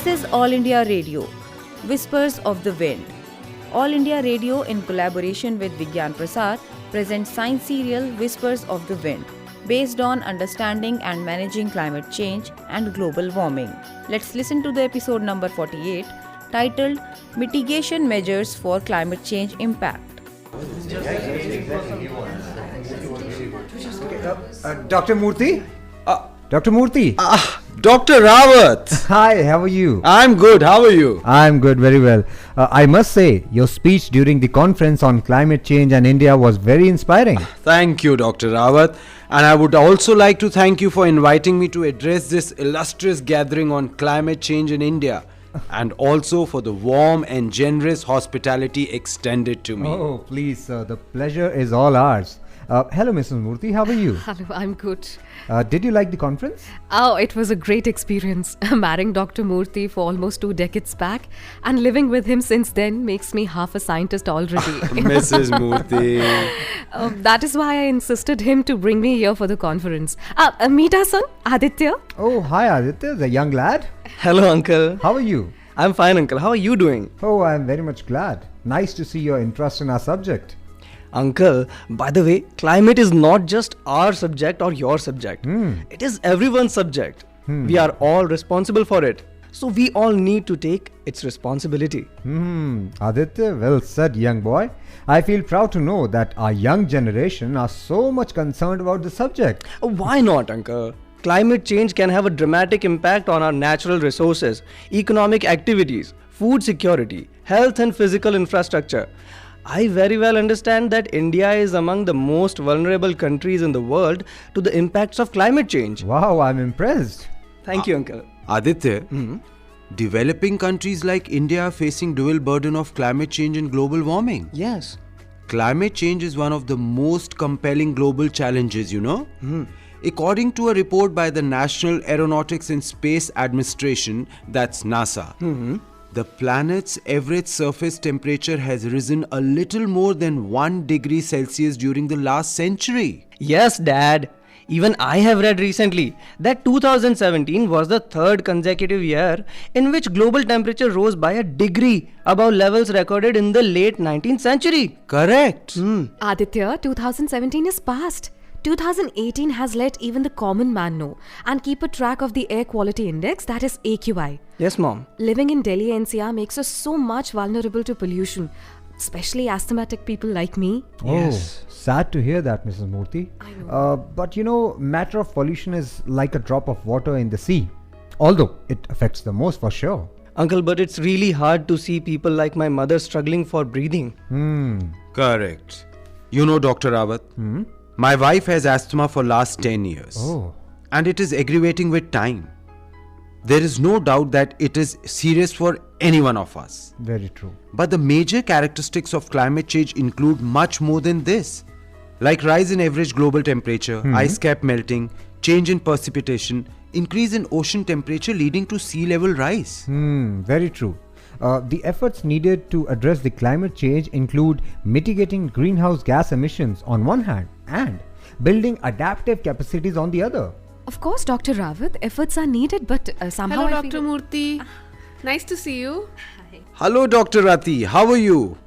This is All India Radio, Whispers of the Wind. All India Radio, in collaboration with Vigyan-Prasar, presents science serial Whispers of the Wind, based on understanding and managing climate change and global warming. Let's listen to the episode number 48, titled Mitigation Measures for Climate Change Impact. Dr. Murthy? Dr. Murthy? Dr. Rawat! Hi, how are you? I'm good, how are you? I'm good, very well. I must say, your speech during the conference on climate change and India was very inspiring. Thank you, Dr. Rawat. And I would also like to thank you for inviting me to address this illustrious gathering on climate change in India. And also for the warm and generous hospitality extended to me. Oh, please, sir, the pleasure is all ours. Hello, Mrs. Murthy, how are you? Hello, I'm good. Did you like the conference? Oh, it was a great experience. Marrying Dr. Murthy for almost 2 decades back and living with him since then makes me half a scientist already. Mrs. Murthy. That is why I insisted him to bring me here for the conference. Meet our son, Aditya. Oh, hi, Aditya, the young lad. Hello, Uncle. How are you? I'm fine, Uncle. How are you doing? Oh, I'm very much glad. Nice to see your interest in our subject. Uncle, by the way, climate is not just our subject or your subject. It is everyone's subject. We are all responsible for it. So we all need to take its responsibility. Aditya, well said, young boy. I feel proud to know that our young generation are so much concerned about the subject. Why not, Uncle? Climate change can have a dramatic impact on our natural resources, economic activities, food security, health and physical infrastructure. I very well understand that India is among the most vulnerable countries in the world to the impacts of climate change. Wow, I'm impressed. Thank you, Uncle. Aditya, developing countries like India are facing dual burden of climate change and global warming. Yes. Climate change is one of the most compelling global challenges, you know. According to a report by the National Aeronautics and Space Administration, that's NASA, the planet's average surface temperature has risen a little more than 1 degree Celsius during the last century. Yes, Dad. Even I have read recently that 2017 was the third consecutive year in which global temperature rose by a degree above levels recorded in the late 19th century. Correct. Aditya, 2017 is past. 2018 has let even the common man know and keep a track of the air quality index, that is AQI. Yes, Mom. Living in Delhi NCR makes us so much vulnerable to pollution, especially asthmatic people like me. Yes. Oh, sad to hear that, Mrs. Murthy. I know. But you know, matter of pollution is like a drop of water in the sea. Although it affects the most for sure. Uncle, but it's really hard to see people like my mother struggling for breathing. Correct. You know, Dr. Rawat, my wife has asthma for last 10 years. Oh. And it is aggravating with time. There is no doubt that it is serious for any one of us. Very true. But the major characteristics of climate change include much more than this. Like rise in average global temperature, ice cap melting, change in precipitation, increase in ocean temperature leading to sea level rise. Very true. The efforts needed to address the climate change include mitigating greenhouse gas emissions on one hand and building adaptive capacities on the other. Of course, Dr. Rawat, efforts are needed, but somehow Hello, I Dr. feel... Murthy. Nice to see you. Hello, Dr. Rati. How are you?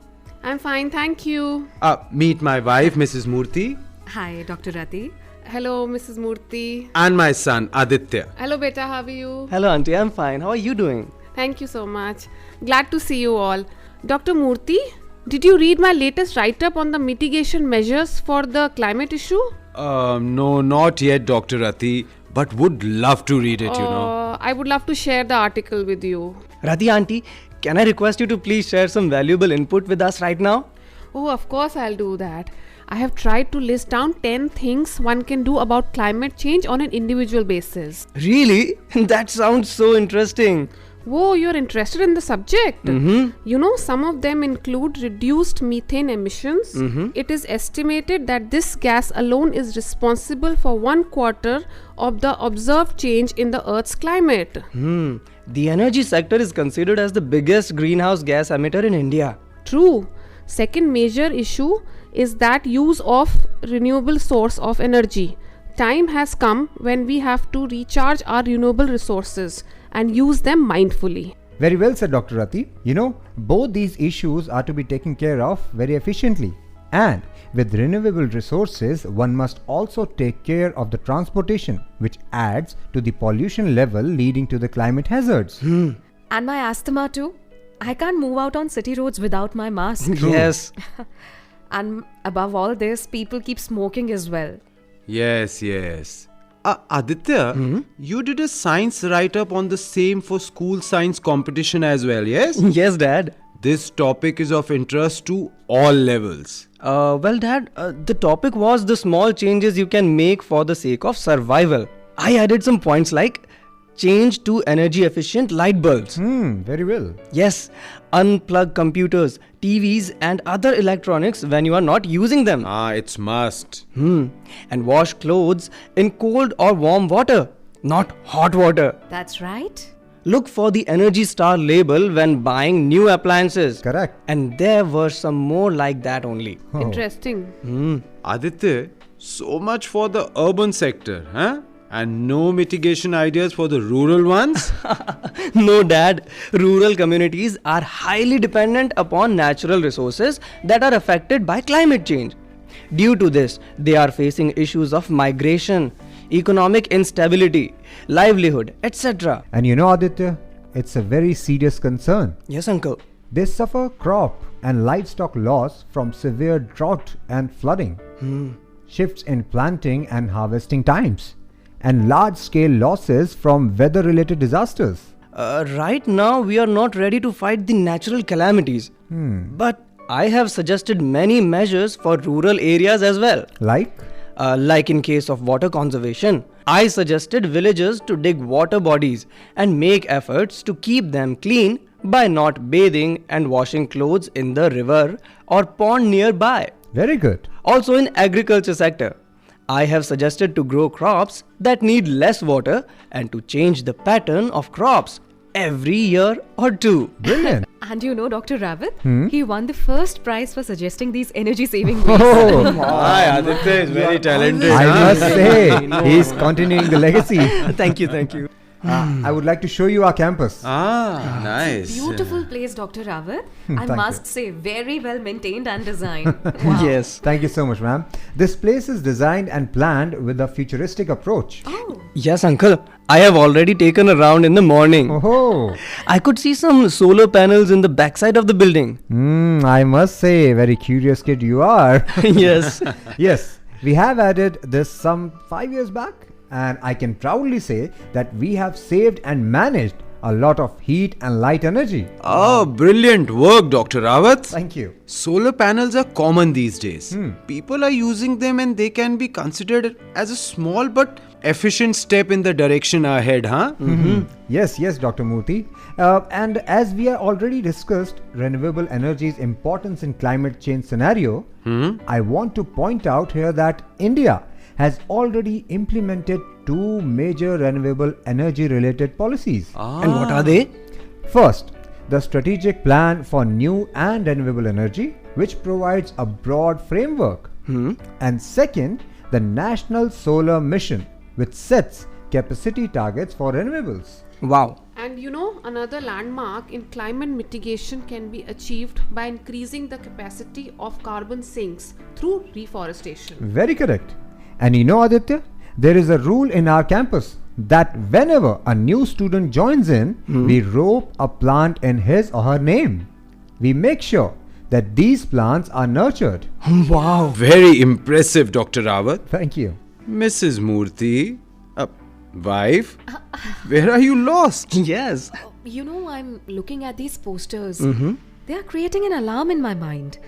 I'm fine, thank you. Meet my wife, Mrs. Murthy, Hi, Dr. Rati. Hello, Mrs. Murthy. and my son, Aditya. Hello, beta. How are you? Hello, Auntie. I'm fine. How are you doing? Thank you so much. Glad to see you all. Dr. Murthy, did you read my latest write-up on the mitigation measures for the climate issue? No, not yet, Dr. Rati, but would love to read it, you know. I would love to share the article with you. Radhi Auntie, can I request you to please share some valuable input with us right now? Oh, of course I'll do that. I have tried to list down 10 things one can do about climate change on an individual basis. Really? That sounds so interesting. Whoa, you're interested in the subject. You know, some of them include reduced methane emissions. It is estimated that this gas alone is responsible for 1/4 of the observed change in the Earth's climate. The energy sector is considered as the biggest greenhouse gas emitter in India. True. Second major issue is that use of renewable source of energy. Time has come when we have to recharge our renewable resources and use them mindfully. Very well said, Dr. Rati. You know, both these issues are to be taken care of very efficiently. And with renewable resources, one must also take care of the transportation, which adds to the pollution level leading to the climate hazards. And my asthma too. I can't move out on city roads without my mask. Yes. And above all this, people keep smoking as well. Yes, yes. Aditya, you did a science write-up on the same for school science competition as well, yes? Yes, Dad. This topic is of interest to all levels. Well, Dad, the topic was the small changes you can make for the sake of survival. I added some points like change to energy efficient light bulbs. Very well. Yes, unplug computers, TVs, and other electronics when you are not using them. It's must. And wash clothes in cold or warm water, not hot water. That's right. Look for the Energy Star label when buying new appliances. Correct. And there were some more like that only. Interesting. Aditya, so much for the urban sector, huh? And no mitigation ideas for the rural ones? No, Dad. Rural communities are highly dependent upon natural resources that are affected by climate change. Due to this, they are facing issues of migration, economic instability, livelihood, etc. And you know, Aditya, it's a very serious concern. Yes, Uncle. They suffer crop and livestock loss from severe drought and flooding, shifts in planting and harvesting times, and large-scale losses from weather-related disasters. Right now, we are not ready to fight the natural calamities. But I have suggested many measures for rural areas as well. Like in case of water conservation, I suggested villagers to dig water bodies and make efforts to keep them clean by not bathing and washing clothes in the river or pond nearby. Very good. Also in agriculture sector, I have suggested to grow crops that need less water and to change the pattern of crops every year or two. Brilliant. And you know Dr. Ravit? He won the first prize for suggesting these energy saving ways. Oh, Hi, Aditya is very talented. I must say, he's continuing the legacy. Thank you. I would like to show you our campus. Nice. Beautiful place, Dr. Ravit. I Thank must say, very well maintained and designed. Wow. Yes. Thank you so much, ma'am. This place is designed and planned with a futuristic approach. Oh, Yes, uncle. I have already taken a round in the morning. Oh, I could see some solar panels in the backside of the building. I must say, very curious kid you are. Yes. Yes, we have added this some 5 years back, and I can proudly say that we have saved and managed a lot of heat and light energy. Brilliant work, Dr. Rawat. Thank you. Solar panels are common these days. People are using them and they can be considered as a small but efficient step in the direction ahead, huh? Yes, Dr. Murthy. And as we are already discussed renewable energy's importance in climate change scenario, I want to point out here that India has already implemented 2 major renewable energy related policies. And what are they? First, the Strategic Plan for New and Renewable Energy, which provides a broad framework. And second, the National Solar Mission, which sets capacity targets for renewables. Wow. And you know, another landmark in climate mitigation can be achieved by increasing the capacity of carbon sinks through reforestation. Very correct. And you know, Aditya, there is a rule in our campus that whenever a new student joins in, we rope a plant in his or her name. We make sure that these plants are nurtured. Wow. Very impressive, Dr. Rawat. Thank you. Mrs. Murthy, wife, where are you lost? Yes. you know, I'm looking at these posters. They are creating an alarm in my mind.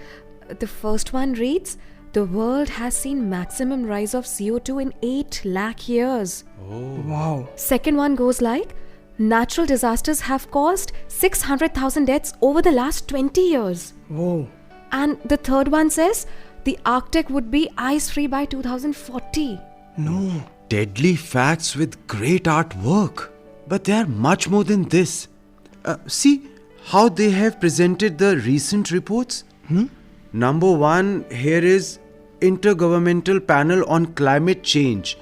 The first one reads, "The world has seen maximum rise of CO2 in 8 lakh years." Wow. Second one goes like, "Natural disasters have caused 600,000 deaths over the last 20 years." Whoa. And the third one says, "The Arctic would be ice-free by 2040. No. Deadly facts with great artwork. But they are much more than this. See how they have presented the recent reports? Number 1 here is Intergovernmental Panel on Climate Change,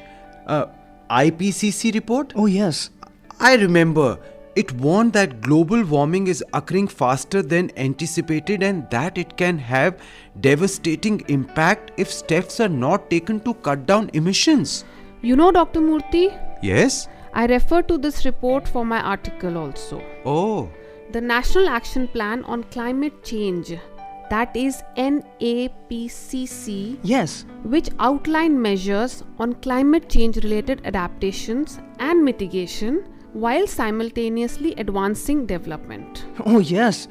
IPCC report. Oh, yes. I remember It warned that global warming is occurring faster than anticipated and that it can have devastating impact if steps are not taken to cut down emissions. You know, Dr. Murthy, Yes? I refer to this report for my article also. Oh. The National Action Plan on Climate Change, that is NAPCC, Yes. which outline measures on climate change related adaptations and mitigation while simultaneously advancing development. Oh, yes.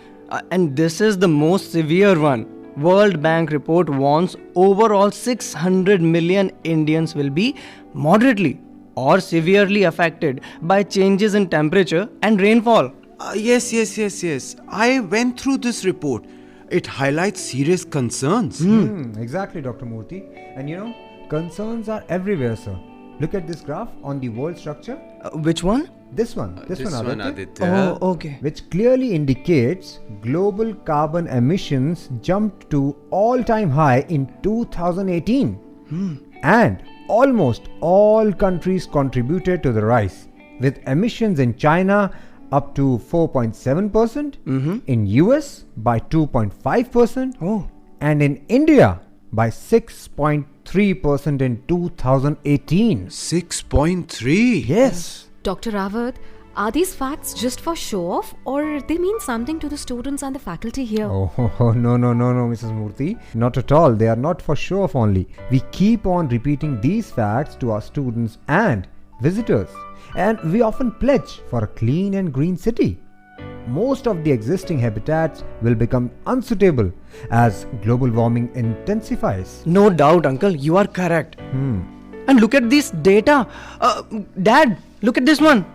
And this is the most severe one. World Bank report warns overall 600 million Indians will be moderately or severely affected by changes in temperature and rainfall. Yes. I went through this report. It highlights serious concerns. Exactly, Dr. Murthy. And concerns are everywhere, sir. Look at this graph on the world structure. Which one? This one, Aditya, Aditya. Oh, okay. which clearly indicates global carbon emissions jumped to all-time high in 2018. And almost all countries contributed to the rise, with emissions in China up to 4.7%, in US by 2.5%, and in India by 6.3% in 2018. 6.3. Yes. Dr. Rawat, are these facts just for show off or they mean something to the students and the faculty here? Oh, no, Mrs. Murthy. Not at all. They are not for show off only. We keep on repeating these facts to our students and visitors. And we often pledge for a clean and green city. Most of the existing habitats will become unsuitable as global warming intensifies. No doubt, uncle, you are correct. And look at this data. Dad, look at this one.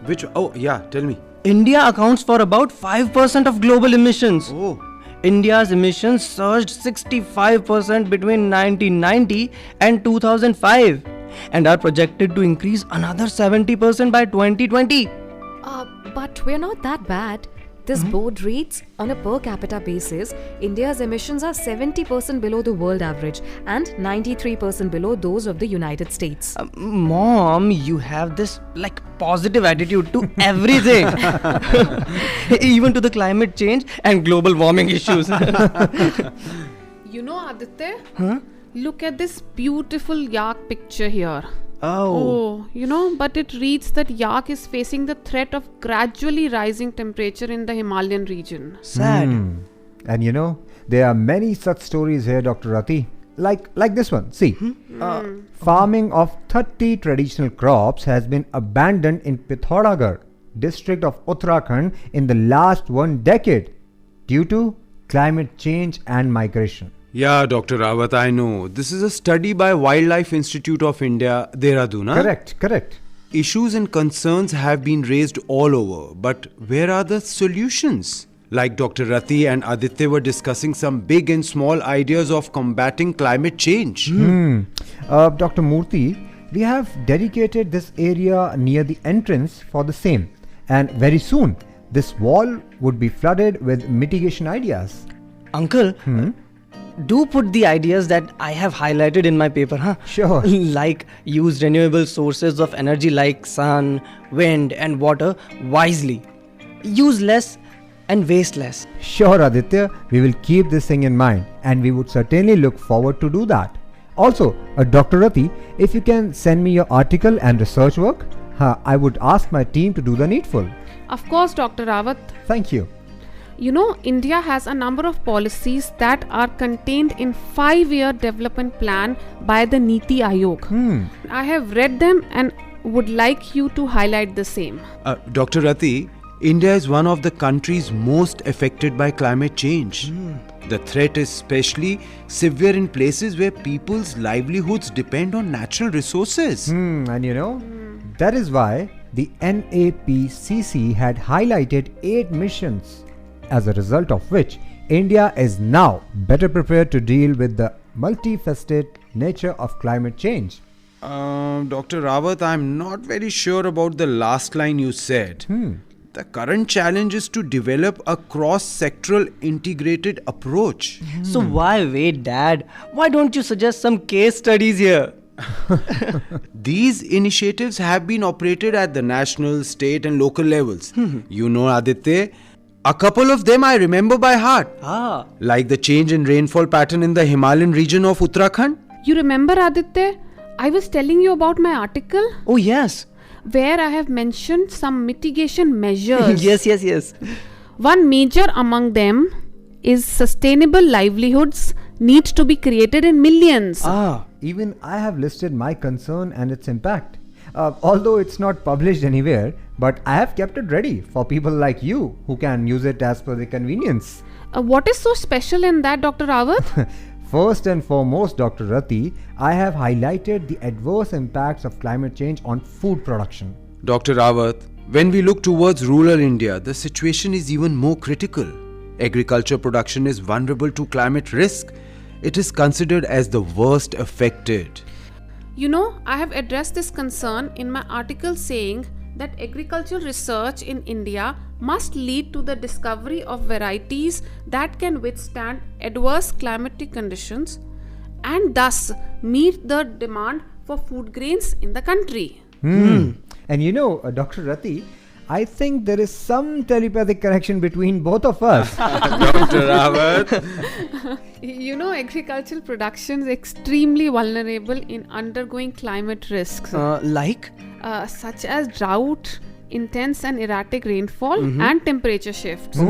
Which? Oh, yeah, tell me. India accounts for about 5% of global emissions. Oh. India's emissions surged 65% between 1990 and 2005 and are projected to increase another 70% by 2020. But we're not that bad. This board reads, on a per capita basis, India's emissions are 70% below the world average and 93% below those of the United States. Mom, you have this positive attitude to everything. Even to the climate change and global warming issues. You know, Aditya, look at this beautiful yak picture here. Oh. But it reads that yak is facing the threat of gradually rising temperature in the Himalayan region. Sad. And there are many such stories here, Dr. Rati. Like this one. See, farming of 30 traditional crops has been abandoned in Pithoragarh, district of Uttarakhand, in the last 1 decade due to climate change and migration. Yeah, Dr. Rawat, I know. This is a study by Wildlife Institute of India, Dehradun. Correct. Issues and concerns have been raised all over, but where are the solutions? Like Dr. Rati and Aditya were discussing some big and small ideas of combating climate change. Dr. Murthy, we have dedicated this area near the entrance for the same. And very soon, this wall would be flooded with mitigation ideas. Uncle, do put the ideas that I have highlighted in my paper, huh? Sure. Like use renewable sources of energy like sun, wind and water wisely. Use less and waste less. Sure, Aditya, we will keep this thing in mind and we would certainly look forward to do that. Also, Dr. Rati, if you can send me your article and research work, I would ask my team to do the needful. Of course, Dr. Rawat. Thank you. India has a number of policies that are contained in 5-year development plan by the Niti Aayog. I have read them and would like you to highlight the same. Dr. Rati, India is one of the countries most affected by climate change. The threat is especially severe in places where people's livelihoods depend on natural resources. And that is why the NAPCC had highlighted 8 missions, as a result of which India is now better prepared to deal with the multifaceted nature of climate change. Dr. Rawat, I'm not very sure about the last line you said. The current challenge is to develop a cross-sectoral integrated approach. So why wait, Dad? Why don't you suggest some case studies here? These initiatives have been operated at the national, state and local levels. You know, Aditya, a couple of them I remember by heart. Like the change in rainfall pattern in the Himalayan region of Uttarakhand. You remember, Aditya? I was telling you about my article Oh, yes. where I have mentioned some mitigation measures. Yes. One major among them is sustainable livelihoods need to be created in millions. Even I have listed my concern and its impact. Although it's not published anywhere, but I have kept it ready for people like you who can use it as per their convenience. What is so special in that, Dr. Rawat? First and foremost, Dr. Rati, I have highlighted the adverse impacts of climate change on food production. Dr. Rawat, when we look towards rural India, the situation is even more critical. Agriculture production is vulnerable to climate risk. It is considered as the worst affected. You know, I have addressed this concern in my article saying that agricultural research in India must lead to the discovery of varieties that can withstand adverse climatic conditions and thus meet the demand for food grains in the country. And you know, Dr. Rati, I think there is some telepathic connection between both of us. Dr. Rawat. You know, agricultural production is extremely vulnerable in undergoing climate risks, such as drought, intense and erratic rainfall, and temperature shifts.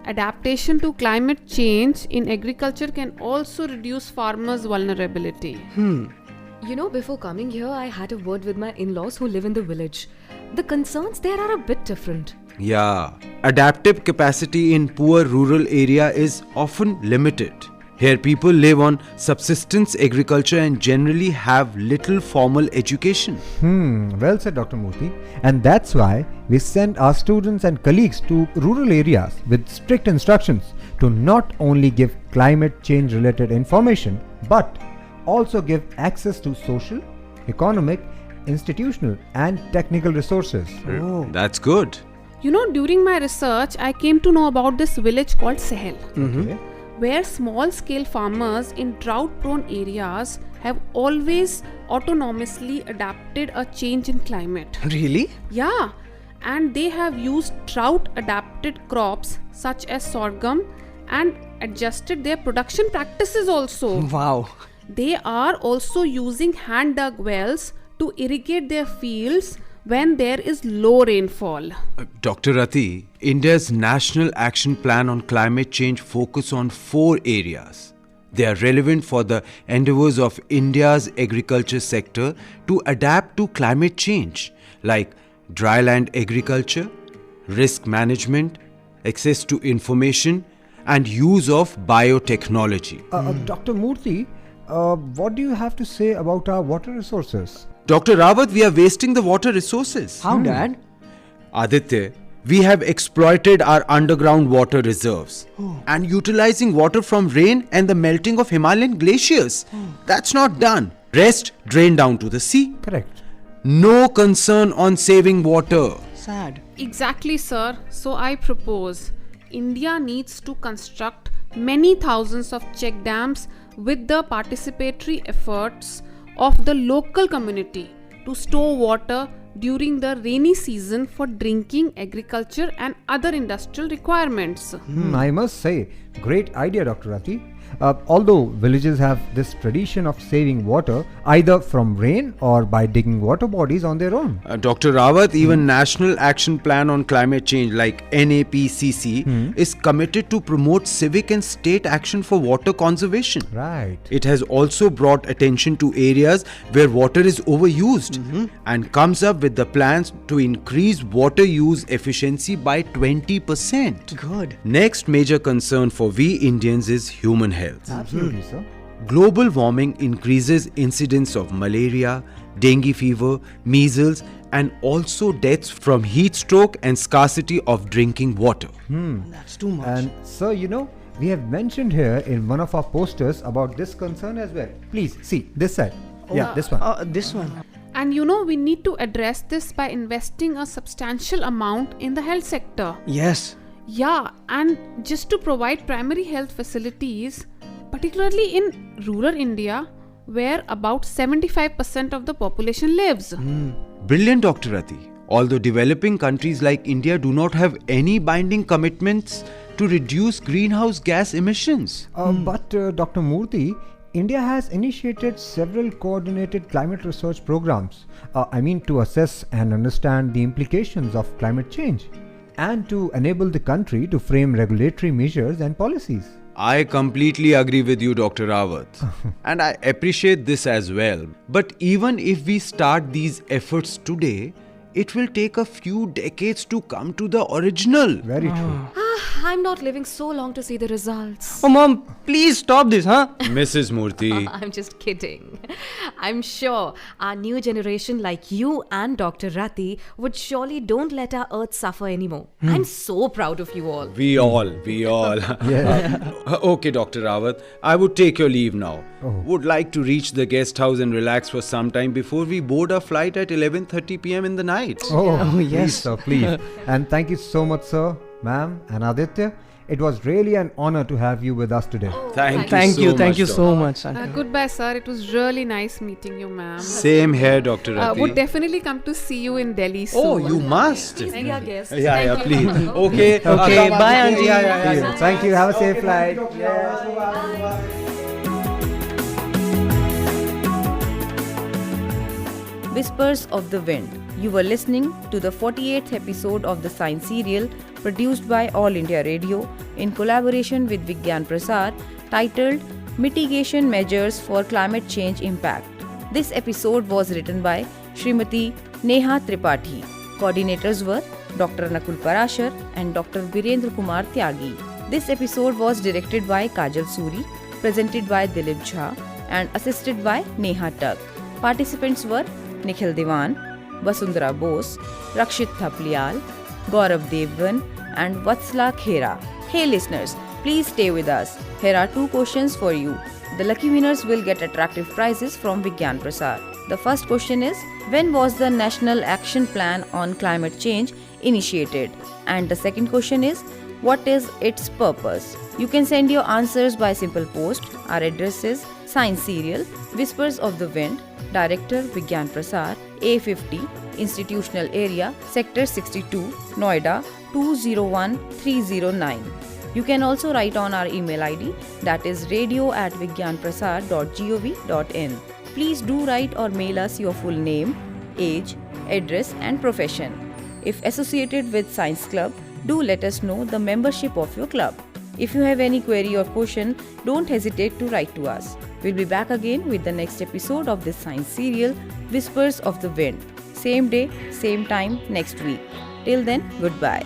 Adaptation to climate change in agriculture can also reduce farmers' vulnerability. You know, before coming here, I had a word with my in-laws who live in the village. The concerns there are a bit different. Yeah, adaptive capacity in poor rural area is often limited. Here people live on subsistence agriculture and generally have little formal education. Well said, Dr. Murthy. And that's why we send our students and colleagues to rural areas with strict instructions to not only give climate change related information, but also give access to social, economic, institutional and technical resources. That's good. You know, during my research, I came to know about this village called Sahel, Okay. where small-scale farmers in drought-prone areas have always autonomously adapted a change in climate. Really? Yeah, and they have used drought-adapted crops such as sorghum and adjusted their production practices also. Wow. They are also using hand-dug wells to irrigate their fields when there is low rainfall. Dr. Rati, India's National Action Plan on Climate Change focus on 4 areas. They are relevant for the endeavors of India's agriculture sector to adapt to climate change, like dryland agriculture, risk management, access to information, and use of biotechnology. Dr. Murthy, what do you have to say about our water resources? Dr. Rawat, we are wasting the water resources. How, Dad? Aditya, we have exploited our underground water reserves and utilizing water from rain and the melting of Himalayan glaciers. That's not done. Rest drain down to the sea. Correct. No concern on saving water. Sad. Exactly, sir. So I propose India needs to construct many thousands of check dams with the participatory efforts of the local community to store water during the rainy season for drinking, agriculture and other industrial requirements. I must say, great idea, Dr. Rati. Although villages have this tradition of saving water either from rain or by digging water bodies on their own. Dr. Rawat, even National Action Plan on Climate Change like NAPCC is committed to promote civic and state action for water conservation. Right. It has also brought attention to areas where water is overused and comes up with the plans to increase water use efficiency by 20%. Good. Next major concern for we Indians is human health. Absolutely, sir. Global warming increases incidence of malaria, dengue fever, measles, and also deaths from heat stroke and scarcity of drinking water. That's too much. And sir, you know, we have mentioned here in one of our posters about this concern as well. Please see this side. This one. This one. And you know, we need to address this by investing a substantial amount in the health sector. Yes. Yeah, and just to provide primary health facilities, particularly in rural India, where about 75% of the population lives. Brilliant, Dr. Rati. Although developing countries like India do not have any binding commitments to reduce greenhouse gas emissions. But Dr. Murthy, India has initiated several coordinated climate research programs. To assess and understand the implications of climate change and to enable the country to frame regulatory measures and policies. I completely agree with you, Dr. Rawat. And I appreciate this as well. But even if we start these efforts today, it will take a few decades to come to the original. Very true. I'm not living so long to see the results. Oh, Mom, please stop this, huh? Mrs. Murthy. I'm just kidding. I'm sure our new generation like you and Dr. Rati would surely don't let our earth suffer anymore. I'm so proud of you all. We all. Okay, Dr. Rawat, I would take your leave now. Would like to reach the guest house and relax for some time before we board our flight at 11:30 p.m. in the night. Please, yes. sir, please. And thank you so much, sir, ma'am, and Aditya. It was really an honor to have you with us today. Thank you so much. Uncle. Goodbye, sir. It was really nice meeting you, ma'am. Same here, Dr. Rati. Would definitely come to see you in Delhi soon. Oh, you must. Please be our guest. Yeah, please. Okay. Okay, bye, Auntie. See you. Thank you. Have a safe flight. Whispers of the Wind. You were listening to the 48th episode of the science serial produced by All India Radio in collaboration with Vigyan-Prasar, titled Mitigation Measures for Climate Change Impact. This episode was written by Srimati Neha Tripathi. Coordinators were Dr. Nakul Parashar and Dr. Virendra Kumar Tyagi. This episode was directed by Kajal Suri, presented by Dilip Jha, and assisted by Neha Tug. Participants were Nikhil Diwan, Vasundhara Bose, Rakshit Thaplial, Gaurav Devgan, and Vatsla Khera. Hey listeners, please stay with us. Here are 2 questions for you. The lucky winners will get attractive prizes from Vigyan-Prasar. The first question is, when was the National Action Plan on Climate Change initiated? And the second question is, what is its purpose? You can send your answers by simple post. Our address is Science Serial, Whispers of the Wind, Director Vigyan-Prasar, A50, Institutional Area, Sector 62, Noida 201309. You can also write on our email ID, that is radio@vigyanprasar.gov.in. Please do write or mail us your full name, age, address and profession. If associated with Science Club, do let us know the membership of your club. If you have any query or question, don't hesitate to write to us. We'll be back again with the next episode of this science serial, Whispers of the Wind. Same day, same time next week. Till then, goodbye.